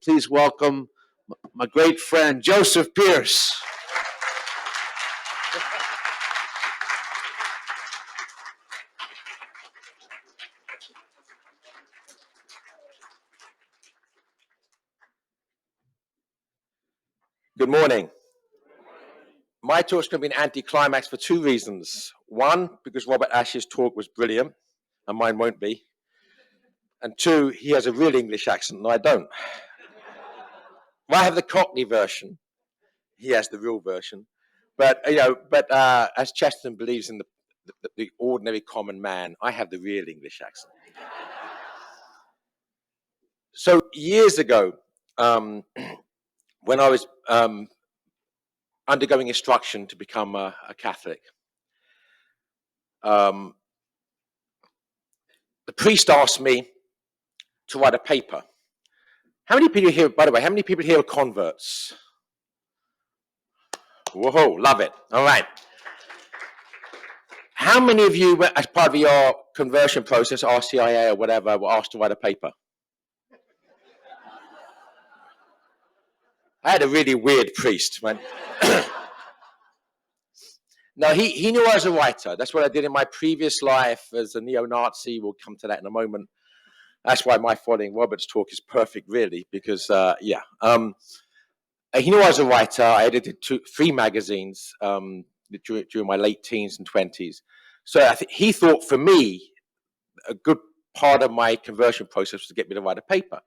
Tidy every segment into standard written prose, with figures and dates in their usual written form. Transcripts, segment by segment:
Please welcome my great friend, Joseph Pearce. Good morning. My talk's going to be an anticlimax for two reasons. One, because Robert Ashe's talk was brilliant, and mine won't be. And two, he has a real English accent, and I don't. Well, I have the Cockney version. He has the real version. But as Chesterton believes in the ordinary common man, I have the real English accent. So years ago, when I was undergoing instruction to become a Catholic, the priest asked me to write a paper. How many people here, by the way, how many people here are converts? Whoa, love it. All right. How many of you, as part of your conversion process, RCIA or whatever, were asked to write a paper? I had a really weird priest, man. No, he knew I was a writer. That's what I did in my previous life as a neo-Nazi. We'll come to that in a moment. That's why my following Robert's talk is perfect, really, because, he knew I was a writer. I edited 3 magazines during my late teens and 20s. So I think he thought, for me, a good part of my conversion process was to get me to write a paper.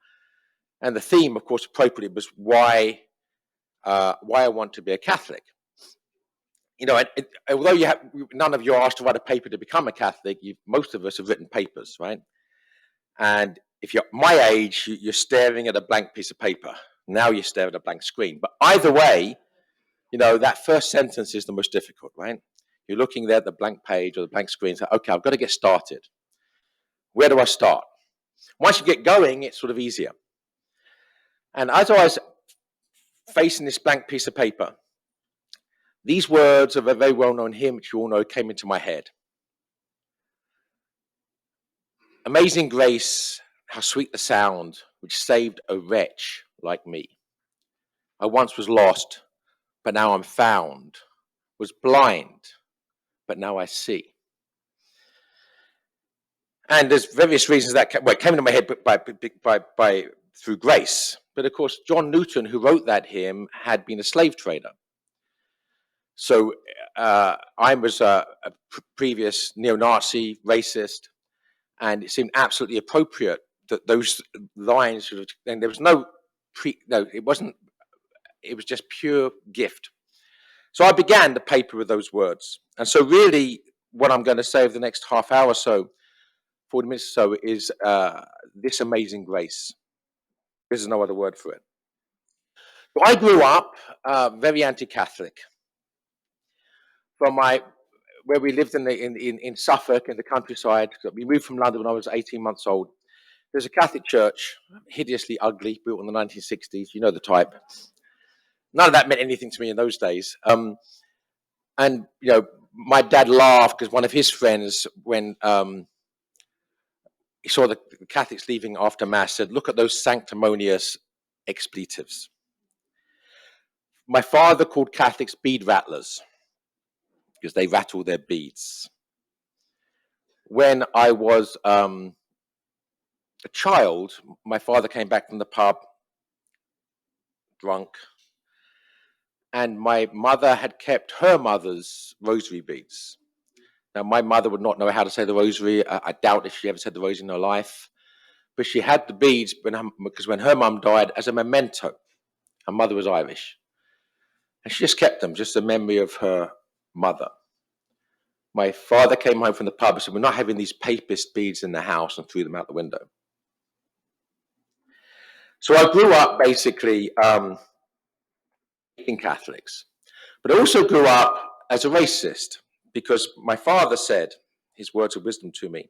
And the theme, of course, appropriately, was why I want to be a Catholic. You know, although none of you are asked to write a paper to become a Catholic, most of us have written papers, right? And if you're my age, you're staring at a blank piece of paper. Now you stare at a blank screen. But either way, you know, that first sentence is the most difficult, right? You're looking there at the blank page or the blank screen and say, okay, I've got to get started. Where do I start? Once you get going, it's sort of easier. And as I was facing this blank piece of paper, these words of a very well-known hymn, which you all know, came into my head. Amazing grace, how sweet the sound, which saved a wretch like me. I once was lost, but now I'm found. Was blind, but now I see. And there's various reasons that it came into my head by through grace. But of course, John Newton, who wrote that hymn, had been a slave trader. So I was a previous neo-Nazi, racist, and it seemed absolutely appropriate that those lines sort of, and there was it wasn't, it was just pure gift. So I began the paper with those words. And so really what I'm going to say over the next half hour or so, 40 minutes or so, is this amazing grace. There's no other word for it. So I grew up very anti-Catholic. From where we lived in Suffolk, in the countryside. We moved from London when I was 18 months old. There's a Catholic church, hideously ugly, built in the 1960s. You know the type. None of that meant anything to me in those days. And, you know, my dad laughed because one of his friends, when he saw the Catholics leaving after Mass, said, look at those sanctimonious expletives. My father called Catholics bead rattlers because they rattle their beads. When I was a child, my father came back from the pub, drunk, and my mother had kept her mother's rosary beads. Now, my mother would not know how to say the rosary. I doubt if she ever said the rosary in her life. But she had the beads because when her mum died, as a memento. Her mother was Irish. And she just kept them, just a memory of her mother. My father came home from the pub and said, we're not having these papist beads in the house, and threw them out the window. So I grew up basically hating Catholics. But I also grew up as a racist because my father said, his words of wisdom to me,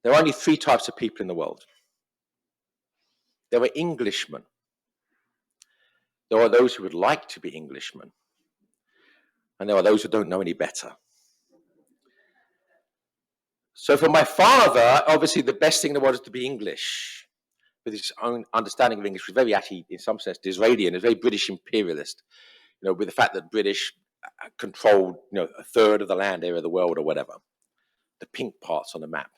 there are only 3 types of people in the world. There are Englishmen. There are those who would like to be Englishmen. And there are those who don't know any better. So for my father, obviously the best thing in the world is to be English. with his own understanding of English, was very actually, in some sense, Disraelian, a very British imperialist, with the fact that British controlled, a third of the land area of the world or whatever, the pink parts on the map.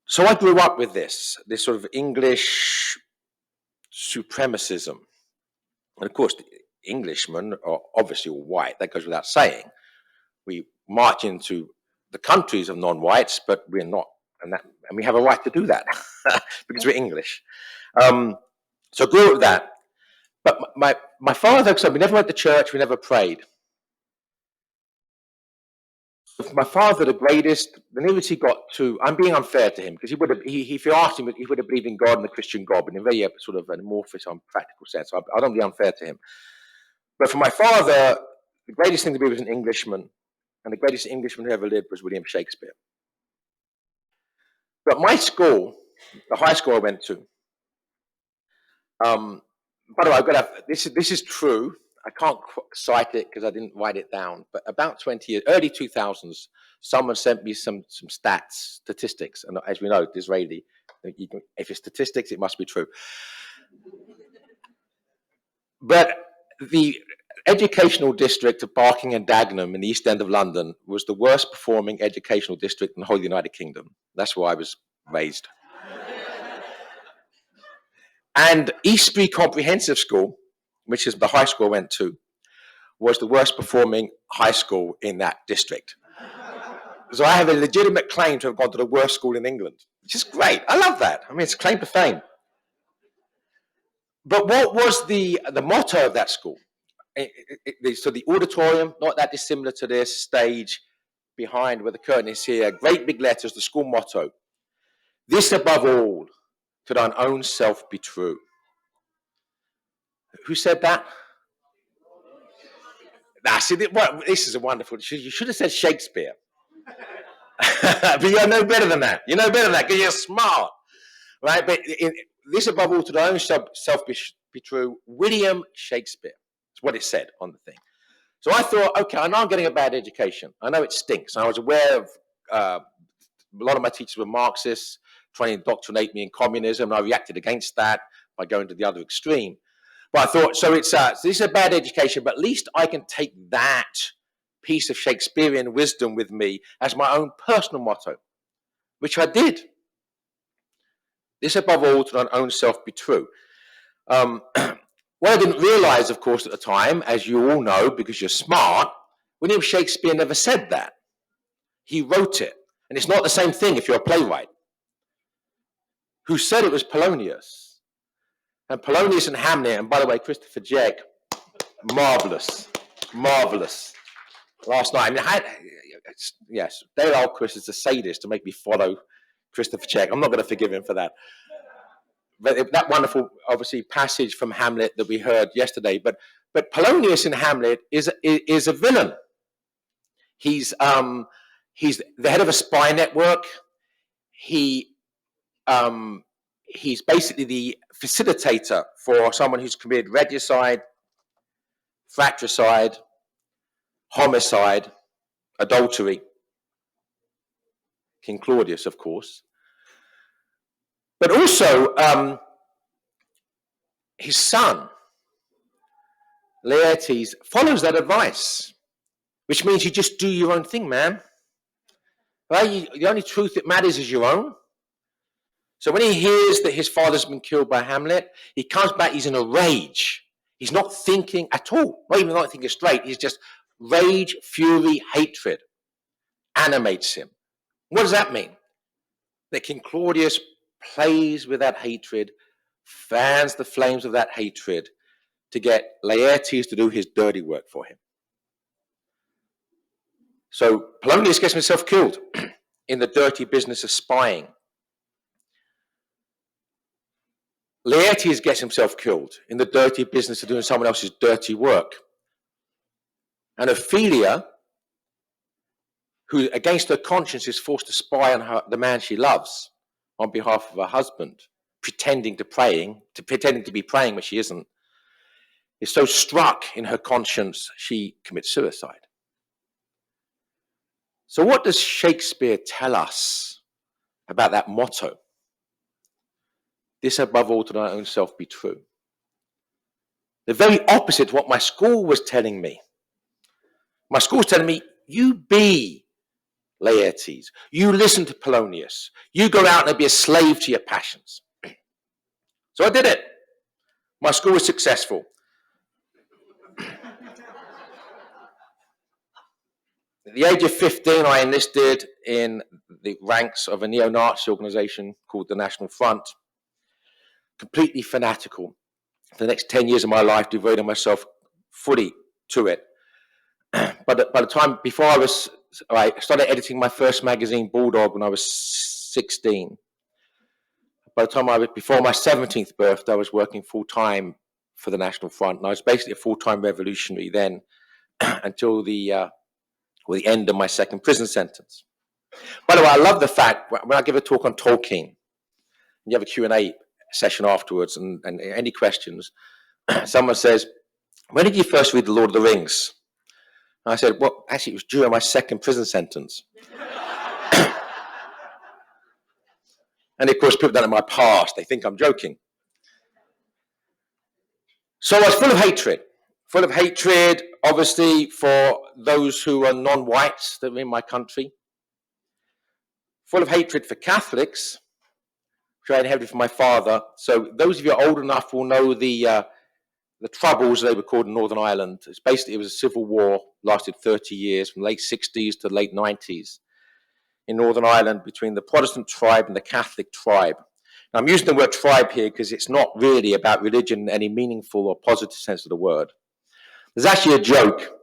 So I grew up with this sort of English supremacism. And of course, the Englishmen are obviously all white. That goes without saying. We march into the countries of non-whites, but we're not, and we have a right to do that because we're English. So I grew up with that. But my father, so we never went to church, we never prayed. My father, the nearest he got to, I'm being unfair to him, because if you asked him, he would have believed in God and the Christian God, but in a very sort of an amorphous, unpractical sense. So I don't be unfair to him. But for my father, the greatest thing to be was an Englishman, and the greatest Englishman who ever lived was William Shakespeare. But my school, the high school I went to, by the way, I've got to have, this is true. I can't cite it because I didn't write it down. But about 20 years, early 2000s, someone sent me some statistics. And as we know, Disraeli, if it's statistics, it must be true. But the educational district of Barking and Dagenham in the East End of London was the worst performing educational district in the whole United Kingdom. That's where I was raised. And Eastbury Comprehensive School, which is the high school I went to, was the worst performing high school in that district. So I have a legitimate claim to have gone to the worst school in England, which is great. I love that. I mean, it's a claim to fame. But what was the motto of that school? So the auditorium, not that dissimilar to this, stage behind where the curtain is here, great big letters, the school motto: "This above all, to thine own self be true." Who said that? This is a wonderful, you should have said Shakespeare. But you're no better than that. You're no better than that because you're smart, right? But this above all, to thine own self be true, William Shakespeare. That's what it said on the thing. So I thought, okay, I know I'm getting a bad education. I know it stinks. I was aware of a lot of my teachers were Marxists, trying to indoctrinate me in communism, and I reacted against that by going to the other extreme. But I thought, so this is a bad education, but at least I can take that piece of Shakespearean wisdom with me as my own personal motto, which I did. This above all, to thine own self be true. What I didn't realize, of course, at the time, as you all know, because you're smart, William Shakespeare never said that. He wrote it. And it's not the same thing if you're a playwright. Who said it was Polonius. And Polonius and Hamlet, and by the way, Christopher Jegg, marvelous, marvelous. Last night, yes, Dale Alquist is a sadist to make me follow Christopher Jegg. I'm not going to forgive him for that. But that wonderful, obviously, passage from Hamlet that we heard yesterday. But Polonius in Hamlet is a villain. He's the head of a spy network. He's basically the facilitator for someone who's committed regicide, fratricide, homicide, adultery. King Claudius, of course. But also, his son, Laertes, follows that advice, which means you just do your own thing, man. Right? The only truth that matters is your own. So when he hears that his father's been killed by Hamlet, he comes back, he's in a rage. He's not thinking at all, not even not thinking straight. He's just rage, fury, hatred animates him. What does that mean? That King Claudius plays with that hatred, fans the flames of that hatred to get Laertes to do his dirty work for him. So Polonius gets himself killed in the dirty business of spying. Laertes gets himself killed in the dirty business of doing someone else's dirty work. And Ophelia, who against her conscience is forced to spy on the man she loves on behalf of her husband, pretending to be praying when she isn't, is so struck in her conscience she commits suicide. So what does Shakespeare tell us about that motto? this above all to thy own self be true. The very opposite to what my school was telling me. My school was telling me, you be Laertes. You listen to Polonius. You go out and be a slave to your passions. So I did it. My school was successful. At the age of 15, I enlisted in the ranks of a neo-Nazi organization called the National Front. Completely fanatical. For the next 10 years of my life, devoting myself fully to it. But by the time, before I started editing my first magazine, Bulldog, when I was 16. By the time before my 17th birthday, I was working full-time for the National Front. And I was basically a full-time revolutionary then until the end of my second prison sentence. By the way, I love the fact, when I give a talk on Tolkien, and you have a Q&A session afterwards, and any questions, someone says, when did you first read The Lord of the Rings? And I said, well, actually, it was during my second prison sentence. And of course, people don't know my past. They think I'm joking. So I was full of hatred, obviously, for those who are non-whites that were in my country. Full of hatred for Catholics, which I inherited from my father. So those of you old enough will know the Troubles, they were called in Northern Ireland. It was a civil war, lasted 30 years, from late 60s to late 90s. In Northern Ireland, between the Protestant tribe and the Catholic tribe. Now, I'm using the word tribe here because it's not really about religion in any meaningful or positive sense of the word. There's actually a joke.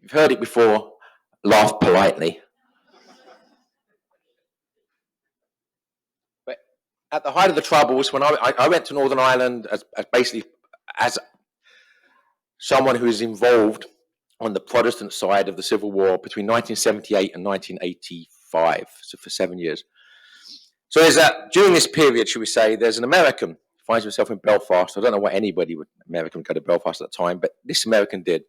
You've heard it before, laugh politely. But at the height of the Troubles, when I went to Northern Ireland as someone who is involved on the Protestant side of the Civil War between 1978 and 1985, so for 7 years. So during this period, should we say, there's an American who finds himself in Belfast. I don't know why American would go to Belfast at the time, but this American did.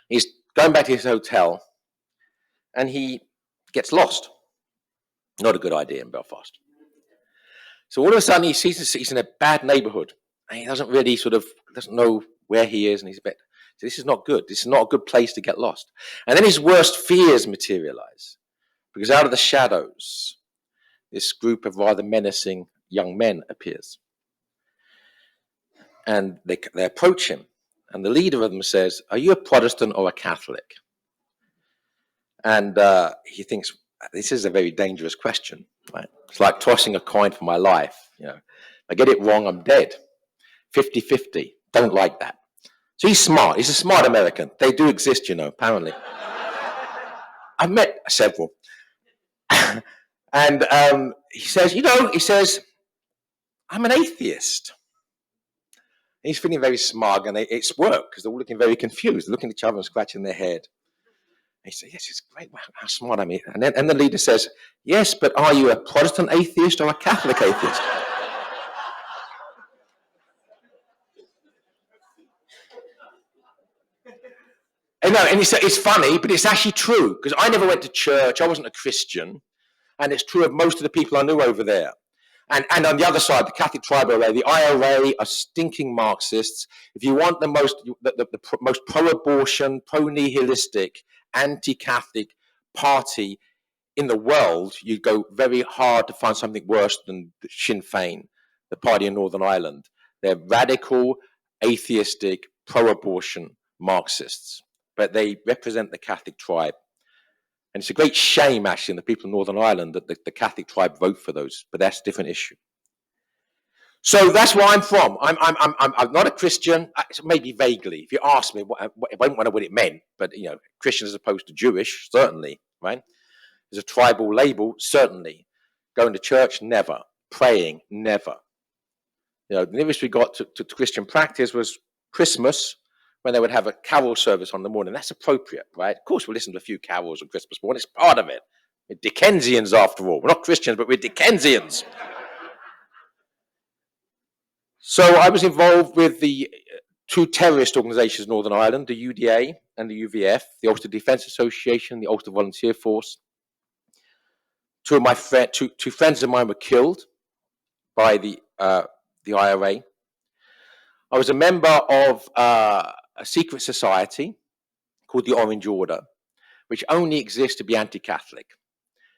He's going back to his hotel, and he gets lost. Not a good idea in Belfast. So all of a sudden, he sees he's in a bad neighborhood, and he doesn't know where he is, and he's a bit, so this is not good. This is not a good place to get lost. And then his worst fears materialize, because out of the shadows, this group of rather menacing young men appears. And they approach him, and the leader of them says, "Are you a Protestant or a Catholic?" And he thinks, this is a very dangerous question, right? It's like tossing a coin for my life. If I get it wrong, I'm dead. 50-50. Don't like that. So he's smart. He's a smart American. They do exist, apparently. I've met several. And he says, I'm an atheist. And he's feeling very smug, and it's work, because they're all looking very confused. They're looking at each other and scratching their head. And he says, yes, it's great. Wow, how smart I am. And the leader says, yes, but are you a Protestant atheist or a Catholic atheist? And it's funny, but it's actually true, because I never went to church. I wasn't a Christian. And it's true of most of the people I knew over there. And on the other side, the Catholic tribe over there, the IRA are stinking Marxists. If you want the most pro-abortion, pro-nihilistic, anti-Catholic party in the world, you'd go very hard to find something worse than Sinn Féin, the party in Northern Ireland. They're radical, atheistic, pro-abortion Marxists, but they represent the Catholic tribe. And it's a great shame, actually, in the people of Northern Ireland that the Catholic tribe vote for those, but that's a different issue. So that's where I'm from. I'm not a Christian, maybe vaguely. If you ask me, I don't know what it meant, but Christian as opposed to Jewish, certainly, right? There's a tribal label, certainly. Going to church, never. Praying, never. The nearest we got to Christian practice was Christmas, when they would have a carol service on the morning. That's appropriate, right? Of course, we'll listen to a few carols on Christmas morning. It's part of it. We're Dickensians, after all. We're not Christians, but we're Dickensians. So I was involved with the two terrorist organizations in Northern Ireland, the UDA and the UVF, the Ulster Defence Association, the Ulster Volunteer Force. Two friends of mine were killed by the IRA. I was a member of a secret society called the Orange Order, which only exists to be anti-Catholic.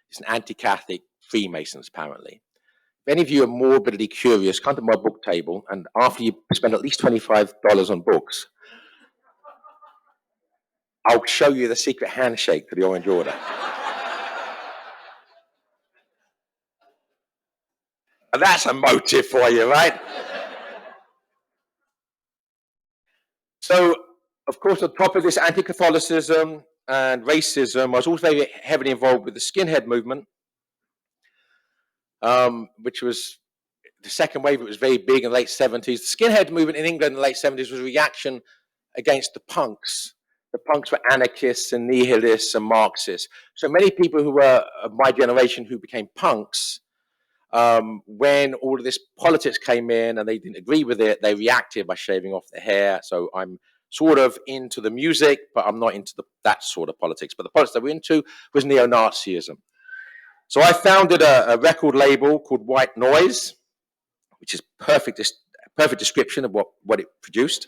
It's an anti-Catholic Freemasons, apparently. If any of you are morbidly curious, come to my book table, and after you spend at least $25 on books, I'll show you the secret handshake to the Orange Order. And that's a motive for you, right? So, of course, on top of this anti-Catholicism and racism, I was also very heavily involved with the skinhead movement, which was the second wave. It was very big in the late 70s. The skinhead movement in England in the late 70s was a reaction against the punks. The punks were anarchists and nihilists and Marxists. So many people who were of my generation who became punks, when all of this politics came in and they didn't agree with it, they reacted by shaving off their hair. So I'm sort of into the music, but I'm not into that sort of politics. But the politics that we're into was neo-Nazism. So I founded a record label called White Noise, which is perfect description of what it produced.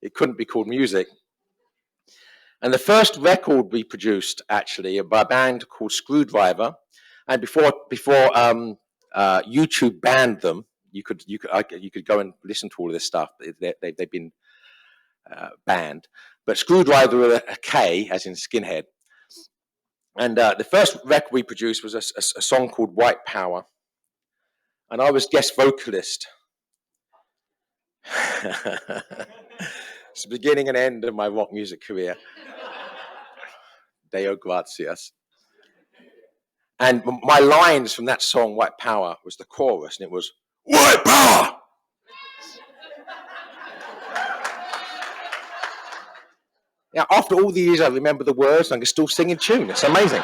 It couldn't be called music. And the first record we produced, actually, by a band called Screwdriver, and before YouTube banned them, you could go and listen to all of this stuff. They've been banned. But Screwdriver with a K, as in skinhead. And the first record we produced was a song called White Power. And I was guest vocalist. It's the beginning and end of my rock music career. Deo gratias. And my lines from that song, White Power, was the chorus, and it was, White Power! Now, after all these years, I remember the words, and I can still sing in tune. It's amazing.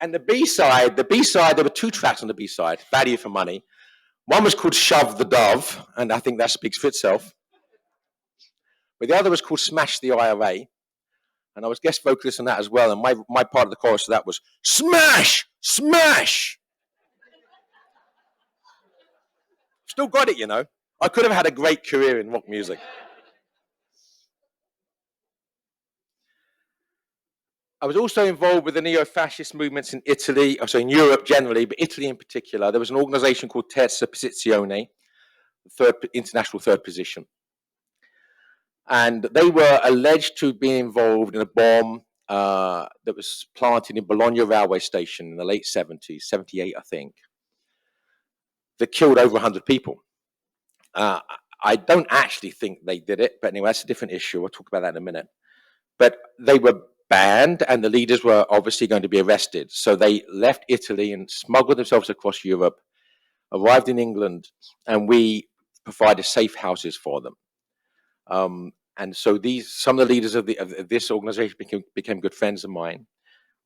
And the B-side, there were two tracks on the B-side, Value for Money. One was called Shove the Dove, and I think that speaks for itself. But the other was called Smash the IRA, and I was guest vocalist on that as well, and my part of the chorus of that was, Smash! Smash! Still got it, you know. I could have had a great career in rock music. I was also involved with the neo-fascist movements in Italy, also in Europe generally, but Italy in particular. There was an organization called Terza Posizione, international third position. And they were alleged to be involved in a bomb that was planted in Bologna railway station in the late 70s, 78, I think, that killed over 100 people. I don't actually think they did it, but anyway, that's a different issue. We'll talk about that in a minute. But they were banned, and the leaders were obviously going to be arrested. So they left Italy and smuggled themselves across Europe, arrived in England, and we provided safe houses for them. And so some of the leaders of this organization became good friends of mine.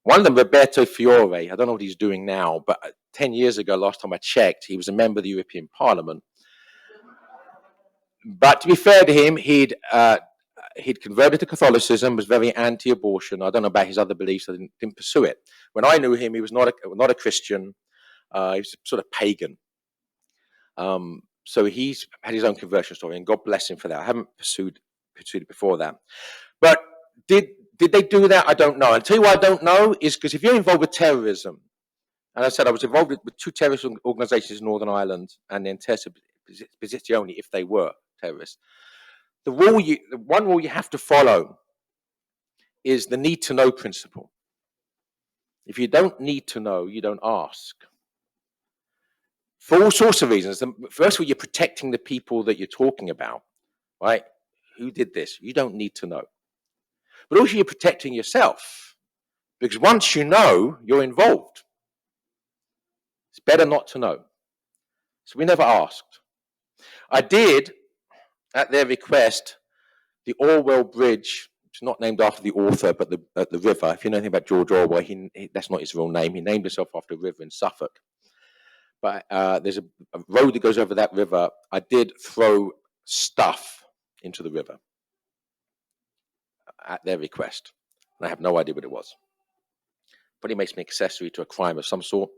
One of them, Roberto Fiore, I don't know what he's doing now, but 10 years ago, last time I checked, he was a member of the European Parliament. But to be fair to him, he'd converted to Catholicism, was very anti-abortion. I don't know about his other beliefs. I didn't pursue it. When I knew him, he was not a Christian. He was sort of pagan. So he's had his own conversion story, and God bless him for that. I haven't pursued it before that. But did they do that? I don't know. I'll tell you why I don't know is because if you're involved with terrorism, and I said I was involved with two terrorist organizations in Northern Ireland, and then Terza Posizione if they were terrorists. The one rule you have to follow is the need to know principle. If you don't need to know, you don't ask. For all sorts of reasons. First of all, you're protecting the people that you're talking about, right? Who did this? You don't need to know. But also you're protecting yourself, because once you know, you're involved. It's better not to know. So we never asked. I did, at their request, the Orwell Bridge. It's not named after the author, but the river. If you know anything about George Orwell, that's not his real name. He named himself after a river in Suffolk. But there's a road that goes over that river. I did throw stuff into the river at their request. And I have no idea what it was. Probably makes me accessory to a crime of some sort,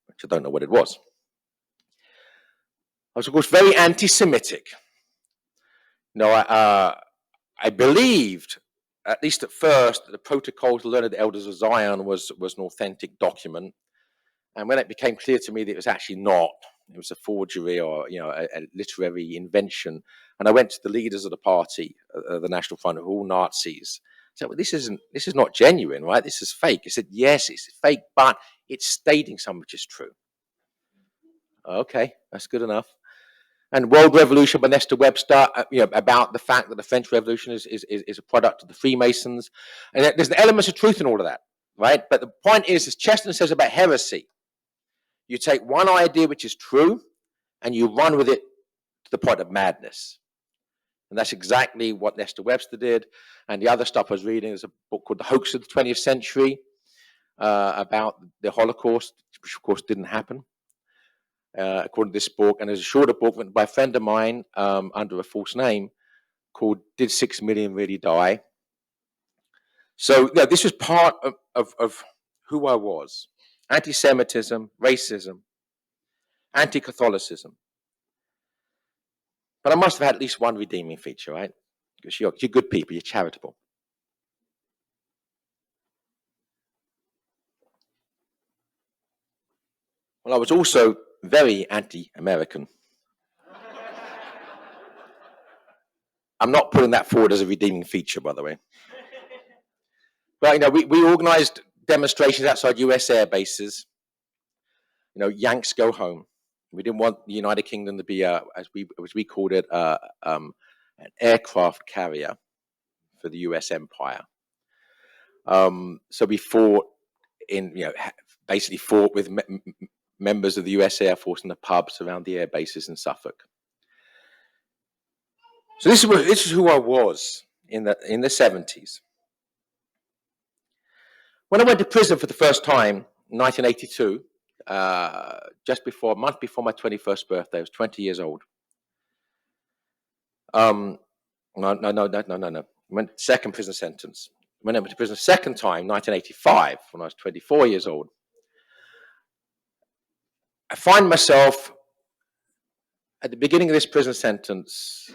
which I don't know what it was. I was, of course, very anti-Semitic. I believed, at least at first, that the Protocol to Learned Elders of Zion was an authentic document. And when it became clear to me that it was actually not, it was a forgery or a literary invention, and I went to the leaders of the party, the National Front, who were all Nazis. I said, well, this is not genuine, right? This is fake. He said, yes, it's fake, but it's stating something which is true. Okay, that's good enough. And World Revolution by Nesta Webster, about the fact that the French Revolution is a product of the Freemasons. And there's the elements of truth in all of that, right? But the point is, as Chesterton says about heresy, you take one idea which is true and you run with it to the point of madness. And that's exactly what Nesta Webster did. And the other stuff I was reading is a book called The Hoax of the 20th Century, about the Holocaust, which of course didn't happen. According to this book, and there's a shorter book written by a friend of mine under a false name called Did 6 Million Really Die? So this was part of who I was. Anti-Semitism, racism, anti-Catholicism. But I must have had at least one redeeming feature, right? Because you're good people, you're charitable. Well, I was also very anti-American. I'm not putting that forward as a redeeming feature, by the way. But, we organized demonstrations outside US air bases. Yanks go home. We didn't want the United Kingdom to be, as we called it, an aircraft carrier for the US empire. So we fought basically fought with members of the US Air Force in the pubs around the air bases in Suffolk. So this is who I was in the 70s. When I went to prison for the first time in 1982, a month before my 21st birthday, I was 20 years old. No. I went second prison sentence. When I went to prison second time, 1985, when I was 24 years old, I find myself at the beginning of this prison sentence,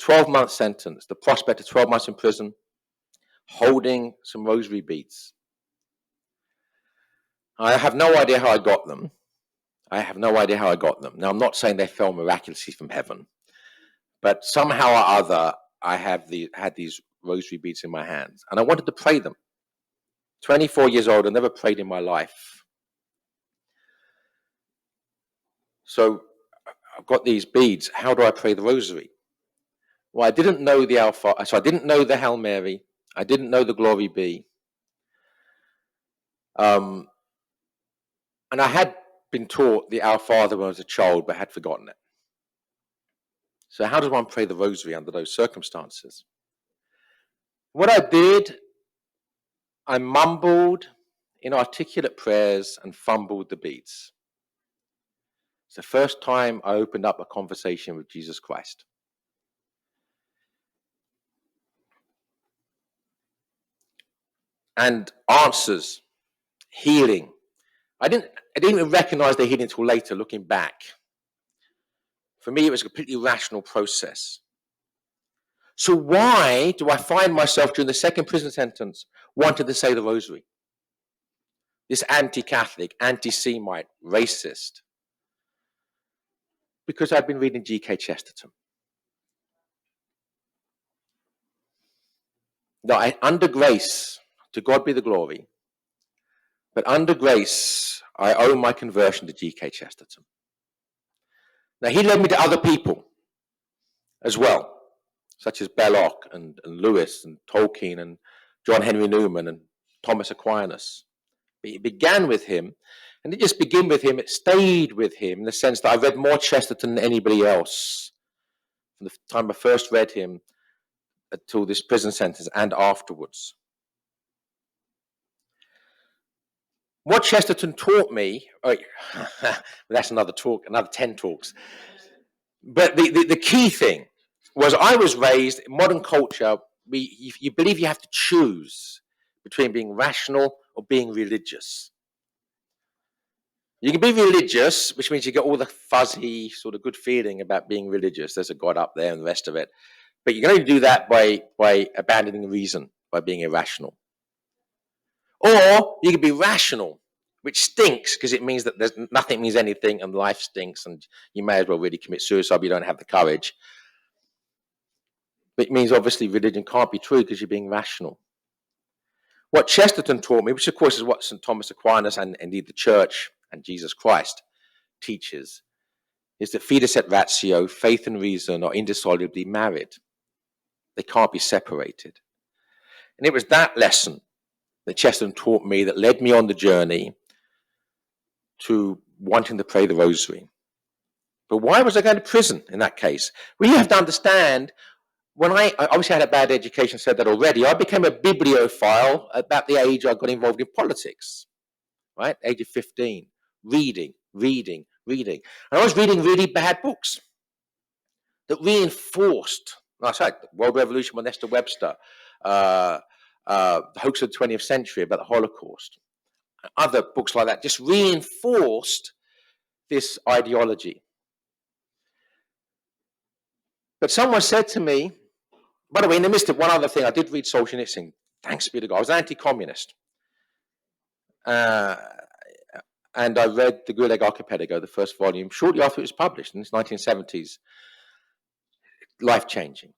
12-month sentence, the prospect of 12 months in prison, holding some rosary beads. I have no idea how I got them. Now, I'm not saying they fell miraculously from heaven, but somehow or other, I had these rosary beads in my hands, and I wanted to pray them. 24 years old, I never prayed in my life. So I've got these beads. How do I pray the rosary? Well, I didn't know the Alpha, so I didn't know the Hail Mary. I didn't know the Glory Be. And I had been taught the Our Father when I was a child, but had forgotten it. So how does one pray the rosary under those circumstances? What I did, I mumbled inarticulate prayers and fumbled the beads. It's the first time I opened up a conversation with Jesus Christ. And answers, healing. I didn't even recognize the healing until later, looking back. For me, it was a completely rational process. So why do I find myself during the second prison sentence wanting to say the rosary? This anti-Catholic, anti-Semite, racist. Because I've been reading G.K. Chesterton. Now, under grace, to God be the glory, but under grace, I owe my conversion to G.K. Chesterton. Now, he led me to other people as well, such as Belloc and Lewis and Tolkien and John Henry Newman and Thomas Aquinas. But it began with him, and it didn't just begin with him, it stayed with him in the sense that I read more Chesterton than anybody else from the time I first read him until this prison sentence and afterwards. What Chesterton taught me, that's another talk, another 10 talks. But the key thing was I was raised in modern culture, you believe you have to choose between being rational or being religious. You can be religious, which means you get all the fuzzy sort of good feeling about being religious. There's a God up there and the rest of it. But you can only do that by abandoning reason, by being irrational. Or you can be rational, which stinks because it means that nothing means anything and life stinks and you may as well really commit suicide if you don't have the courage. But it means obviously religion can't be true because you're being rational. What Chesterton taught me, which of course is what St. Thomas Aquinas and indeed the Church and Jesus Christ teaches, is that fides et ratio, faith and reason, are indissolubly married. They can't be separated. And it was that lesson that Chesterton taught me that led me on the journey to wanting to pray the rosary. But why was I going to prison in that case? Well, you have to understand, when I obviously had a bad education, said that already, I became a bibliophile about the age I got involved in politics, right? Age of 15, reading. And I was reading really bad books that reinforced, the World Revolution by Nestor Webster, the hoax of the 20th century about the Holocaust, other books like that, just reinforced this ideology. But someone said to me, by the way, in the midst of one other thing, I did read Solzhenitsyn, thanks be to God. I was anti-communist. And I read The Gulag Archipelago, the first volume, shortly after it was published in the 1970s. Life-changing.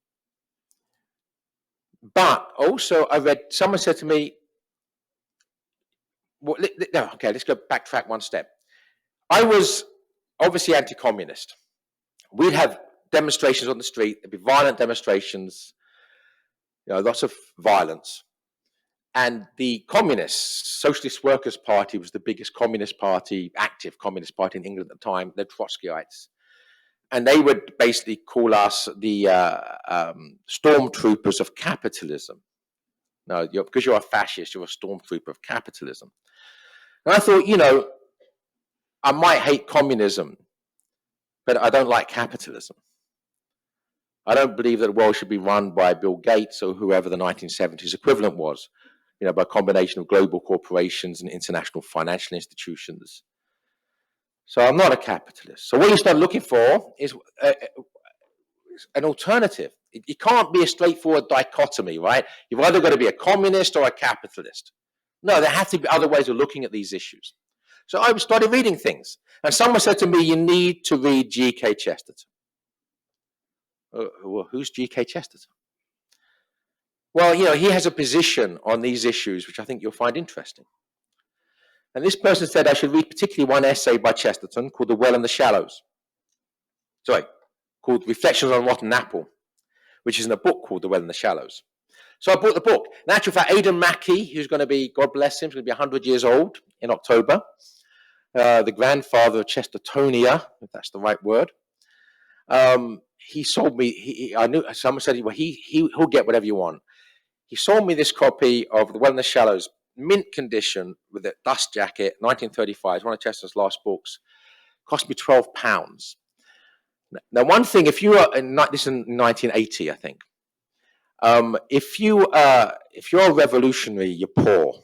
But also I read, someone said to me, well, okay, let's go backtrack one step. I was obviously anti-communist. We'd have demonstrations on the street, there'd be violent demonstrations, lots of violence. And the Communist Socialist Workers' Party was the biggest communist party, active communist party in England at the time, the Trotskyites. And they would basically call us the stormtroopers of capitalism. No, because you're a fascist, you're a stormtrooper of capitalism. And I thought, I might hate communism, but I don't like capitalism. I don't believe that the world should be run by Bill Gates or whoever the 1970s equivalent was, by a combination of global corporations and international financial institutions. So I'm not a capitalist. So what you start looking for is an alternative. It can't be a straightforward dichotomy, right? You've either got to be a communist or a capitalist. No, there have to be other ways of looking at these issues. So I started reading things. And someone said to me, you need to read G.K. Chesterton. Well, who's G.K. Chesterton? Well, he has a position on these issues, which I think you'll find interesting. And this person said I should read particularly one essay by Chesterton called The Well and the Shallows. Called Reflections on a Rotten Apple, which is in a book called The Well and the Shallows. So I bought the book. In actual fact, Aidan Mackey, who's going to be, God bless him, is going to be 100 years old in October, the grandfather of Chestertonia, if that's the right word. He sold me, I knew, someone said, well, he'll get whatever you want. He sold me this copy of The Well and the Shallows, mint condition with a dust jacket, 1935, it's one of Chesterton's last books. Cost me £12. Now, one thing, if you are, this is in 1980, I think, if you're a revolutionary, you're poor,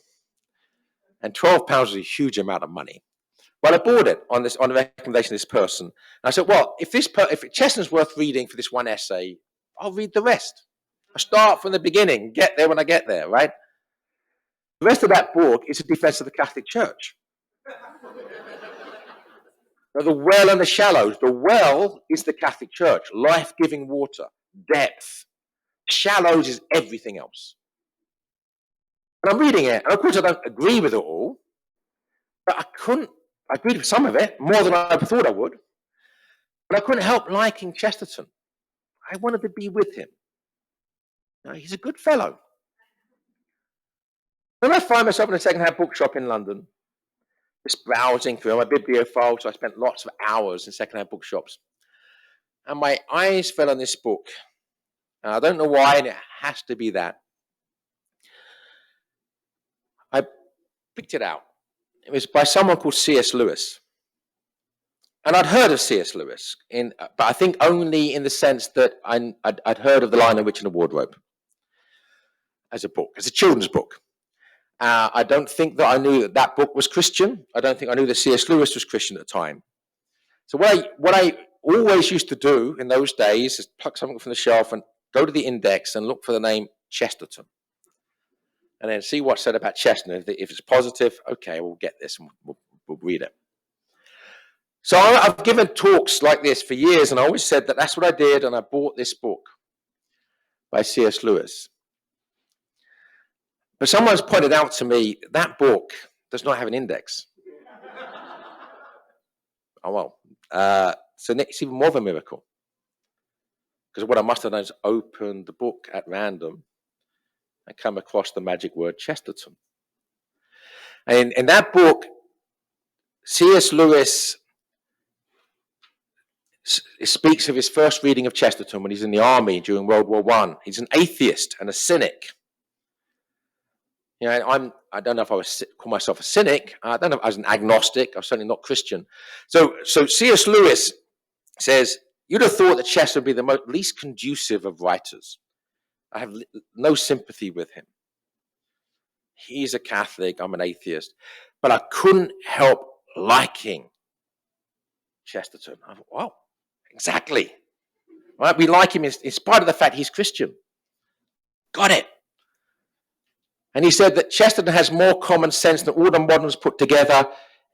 and £12 is a huge amount of money. But I bought it on the recommendation of this person. And I said, well, if Chesterton's worth reading for this one essay, I'll read the rest. I start from the beginning, get there when I get there, right? The rest of that book is a defense of the Catholic Church. Now, the well and the shallows. The well is the Catholic Church, life-giving water, depth. Shallows is everything else. And I'm reading it, and of course I don't agree with it all, but I agreed with some of it, more than I thought I would, but I couldn't help liking Chesterton. I wanted to be with him. He's a good fellow. Then I find myself in a second-hand bookshop in London, just browsing through. I'm a bibliophile, so I spent lots of hours in second-hand bookshops. And my eyes fell on this book. And I don't know why, and it has to be that. I picked it out. It was by someone called C.S. Lewis. And I'd heard of C.S. Lewis, but I think only in the sense that I'd heard of The Lion, the Witch, and the Wardrobe as a book, as a children's book. I don't think that I knew that that book was Christian. I don't think I knew that C.S. Lewis was Christian at the time. So what I always used to do in those days is pluck something from the shelf and go to the index and look for the name Chesterton. And then see what's said about Chesterton. If it's positive, okay, we'll get this and we'll read it. So I've given talks like this for years, and I always said that that's what I did, and I bought this book by C.S. Lewis. But someone's pointed out to me that book does not have an index. Oh, well. So it's even more of a miracle. Because what I must have done is open the book at random and come across the magic word Chesterton. And in that book, C.S. Lewis speaks of his first reading of Chesterton when he's in the army during World War I. He's an atheist and a cynic. You know, I don't know if I would call myself a cynic. I don't know if I was an agnostic. I'm certainly not Christian. So C.S. Lewis says, you'd have thought that Chesterton would be the least conducive of writers. I have no sympathy with him. He's a Catholic. I'm an atheist. But I couldn't help liking Chesterton. I thought, wow, exactly. Right? We like him in spite of the fact he's Christian. Got it. And he said that Chesterton has more common sense than all the moderns put together,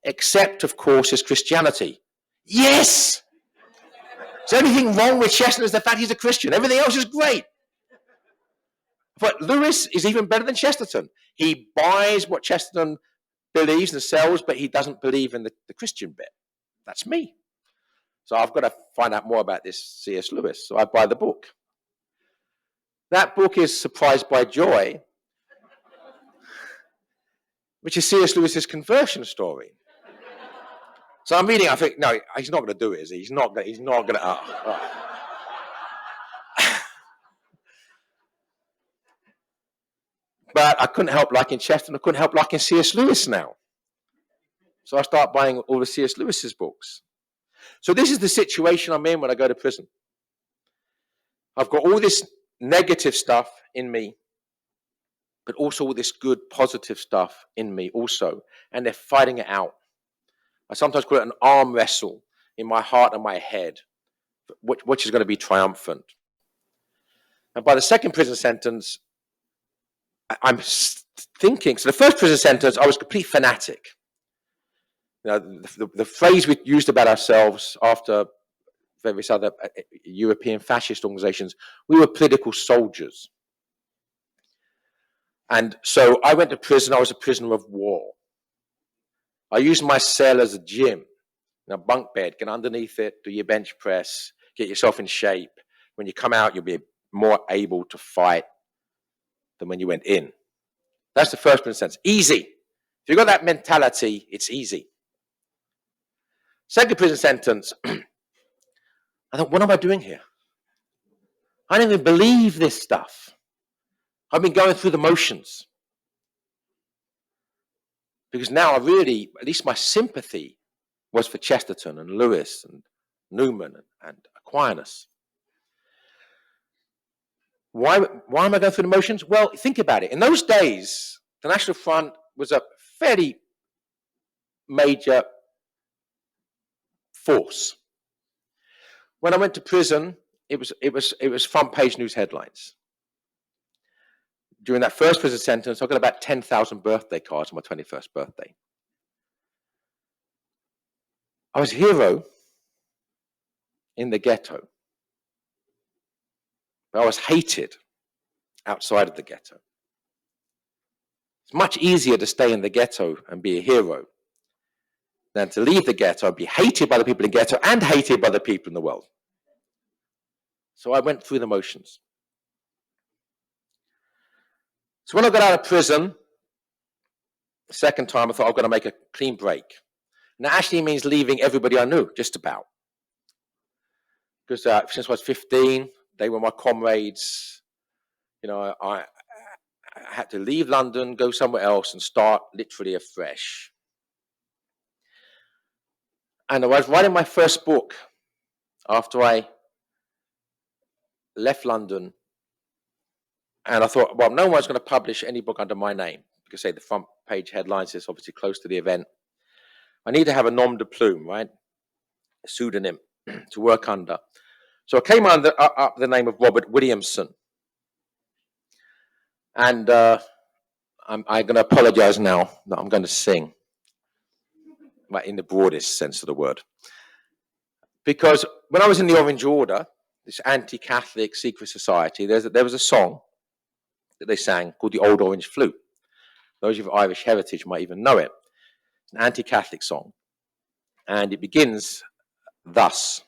except, of course, his Christianity. Yes! Is there anything wrong with Chesterton is the fact he's a Christian? Everything else is great. But Lewis is even better than Chesterton. He buys what Chesterton believes and sells, but he doesn't believe in the Christian bit. That's me. So I've got to find out more about this C.S. Lewis. So I buy the book. That book is Surprised by Joy, which is C.S. Lewis's conversion story. So I'm reading, I think, no, he's not going to do it, is he? He's not going to. But I couldn't help liking Chesterton. I couldn't help liking C.S. Lewis now. So I start buying all the C.S. Lewis's books. So this is the situation I'm in when I go to prison. I've got all this negative stuff in me, but also all this good, positive stuff in me also. And they're fighting it out. I sometimes call it an arm wrestle in my heart and my head, which is going to be triumphant. And by the second prison sentence, I'm thinking, so the first prison sentence, I was a complete fanatic. You know, the phrase we used about ourselves after various other European fascist organizations, we were political soldiers. And so I went to prison, I was a prisoner of war. I used my cell as a gym, a bunk bed, get underneath it, do your bench press, get yourself in shape. When you come out, you'll be more able to fight than when you went in. That's the first prison sentence. Easy. If you've got that mentality, it's easy. Second prison sentence, I thought, what am I doing here? I don't even believe this stuff. I've been going through the motions. Because now I really, at least my sympathy was for Chesterton and Lewis and Newman and Aquinas. Why am I going through the motions? Well, think about it. In those days, the National Front was a fairly major force. When I went to prison, it was front page news headlines. During that first prison sentence, I got about 10,000 birthday cards on my 21st birthday. I was a hero in the ghetto, but I was hated outside of the ghetto. It's much easier to stay in the ghetto and be a hero than to leave the ghetto and be hated by the people in the ghetto and hated by the people in the world. So I went through the motions. So when I got out of prison, the second time I thought I'm going to make a clean break. And that actually means leaving everybody I knew, just about. Because since I was 15, they were my comrades. You know, I had to leave London, go somewhere else and start literally afresh. And I was writing my first book after I left London. And I thought, well, no one's going to publish any book under my name. could say the front page headlines is obviously close to the event. I need to have a nom de plume, right? A pseudonym to work under. So I came under up the name of Robert Williamson. And I'm going to apologize now that I'm going to sing, right, in the broadest sense of the word. Because when I was in the Orange Order, this anti-Catholic secret society, there was a song that they sang called the Old Orange Flute. Those of Irish heritage might even know it. It's an anti-Catholic song. And it begins thus.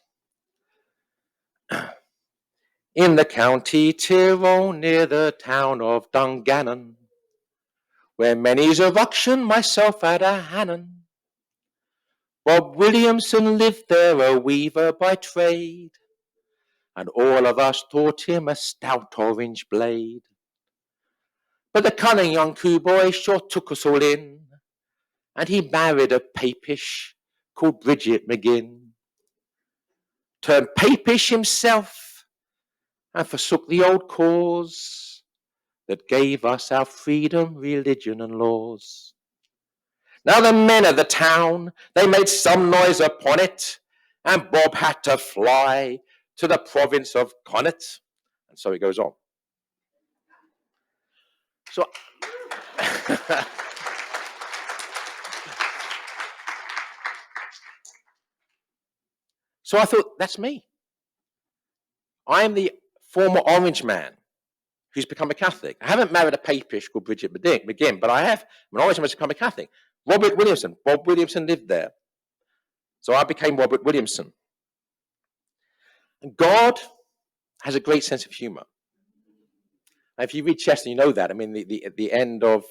In the county Tyrone, near the town of Dungannon, where many's a ruction, myself had a hannon. Bob Williamson lived there, a weaver by trade, and all of us thought him a stout orange blade. But the cunning young coo-boy sure took us all in, and he married a papish called Bridget McGinn. Turned papish himself, and forsook the old cause that gave us our freedom, religion, and laws. Now the men of the town, they made some noise upon it, and Bob had to fly to the province of Connaught. And so he goes on. So, so I thought, that's me. I am the former Orange man who's become a Catholic. I haven't married a papish called Bridget McGinn, but I have. I'm an Orange man who's become a Catholic. Robert Williamson. Bob Williamson lived there. So I became Robert Williamson. And God has a great sense of humor. Now, if you read Chesterton, you know that. I mean, the end of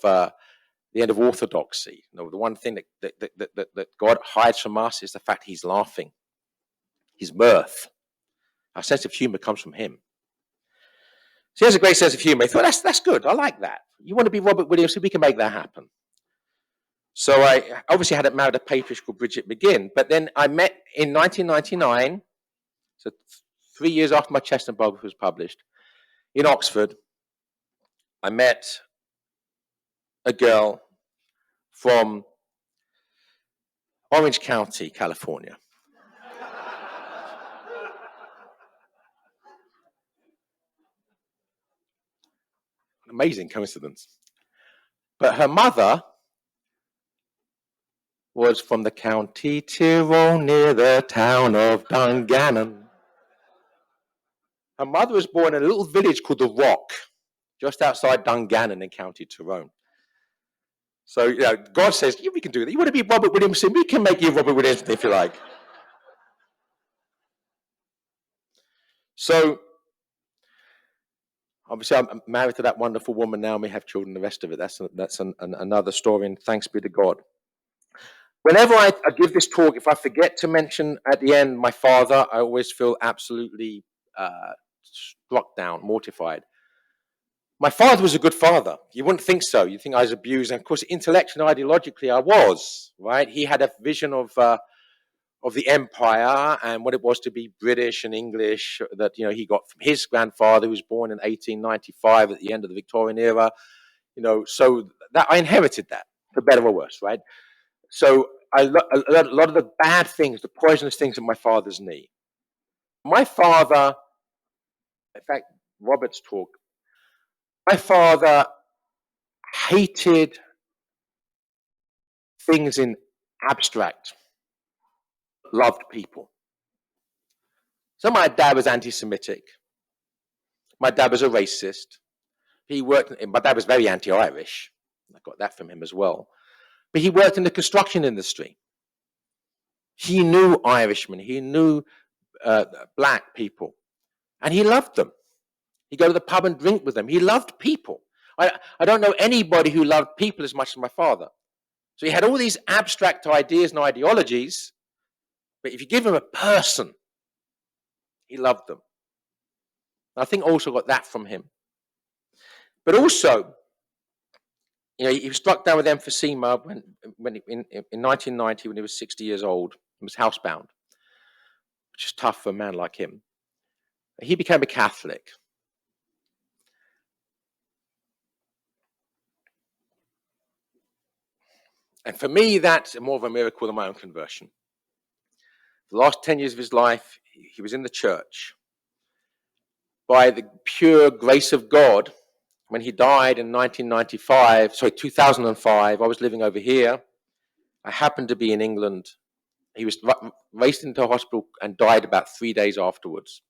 orthodoxy. You know, the one thing that God hides from us is the fact he's laughing. His mirth. Our sense of humor comes from him. So he has a great sense of humor. He thought, that's good. I like that. You want to be Robert Williamson? We can make that happen. So I obviously hadn't married a papish called Bridget McGinn, but then I met in 1999, so 3 years after my Chesterton biography was published, in Oxford. I met a girl from Orange County, California. An amazing coincidence. But her mother was from the county Tyrone, near the town of Dungannon. Her mother was born in a little village called The Rock, just outside Dungannon in County Tyrone. So, you know, God says, yeah, we can do that. You want to be Robert Williamson? We can make you Robert Williamson if you like. So, obviously, I'm married to that wonderful woman now, and we have children, the rest of it. That's another story, and thanks be to God. Whenever I give this talk, if I forget to mention at the end my father, I always feel absolutely struck down, mortified. My father was a good father. You wouldn't think so. You think I was abused. And of course, intellectually and ideologically, I was, right? He had a vision of the empire and what it was to be British and English that, you know, he got from his grandfather, who was born in 1895 at the end of the Victorian era. You know, so that I inherited that, for better or worse, right? So a lot of the bad things, the poisonous things in my father's knee. My father, in fact, Robert's talk, my father hated things in abstract, loved people. So my dad was anti-Semitic. My dad was a racist. My dad was very anti-Irish. I got that from him as well. But he worked in the construction industry. He knew Irishmen. He knew black people. And he loved them. He'd go to the pub and drink with them. He loved people. I don't know anybody who loved people as much as my father. So he had all these abstract ideas and ideologies, but if you give him a person, he loved them. And I think I also got that from him. But also, you know, he was struck down with emphysema when in 1990 when he was 60 years old and was housebound, which is tough for a man like him. He became a Catholic. And for me, that's more of a miracle than my own conversion. The last 10 years of his life, he was in the church. By the pure grace of God, when he died in 2005, I was living over here. I happened to be in England. He was raced into a hospital and died about 3 days afterwards.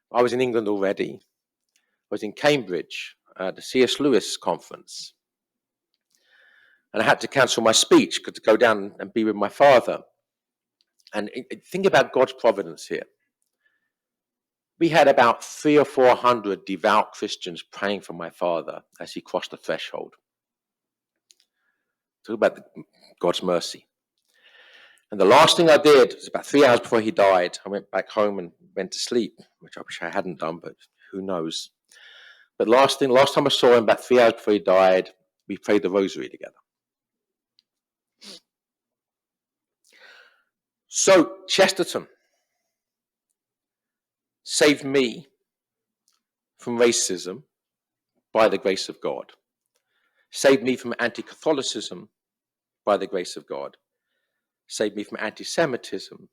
I was in England already. I was in Cambridge at the C.S. Lewis conference. And I had to cancel my speech to go down and be with my father. And think about God's providence here. We had about 300 or 400 devout Christians praying for my father as he crossed the threshold. Talk about God's mercy. And the last thing I did was about 3 hours before he died, I went back home and went to sleep, which I wish I hadn't done, but who knows. But last time I saw him, about 3 hours before he died, we prayed the rosary together. So Chesterton saved me from racism by the grace of God. Saved me from anti-Catholicism by the grace of God. Saved me from anti-Semitism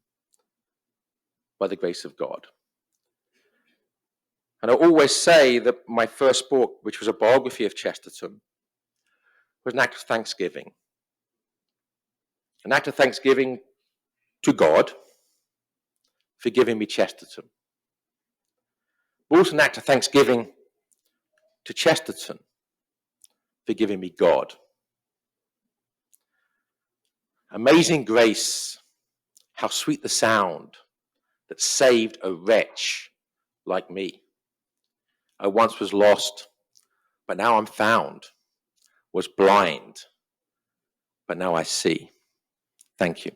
by the grace of God. And I always say that my first book, which was a biography of Chesterton, was an act of thanksgiving. An act of thanksgiving to God for giving me Chesterton. But also an act of thanksgiving to Chesterton for giving me God. Amazing grace, how sweet the sound that saved a wretch like me. I once was lost, but now I'm found, was blind, but now I see. Thank you.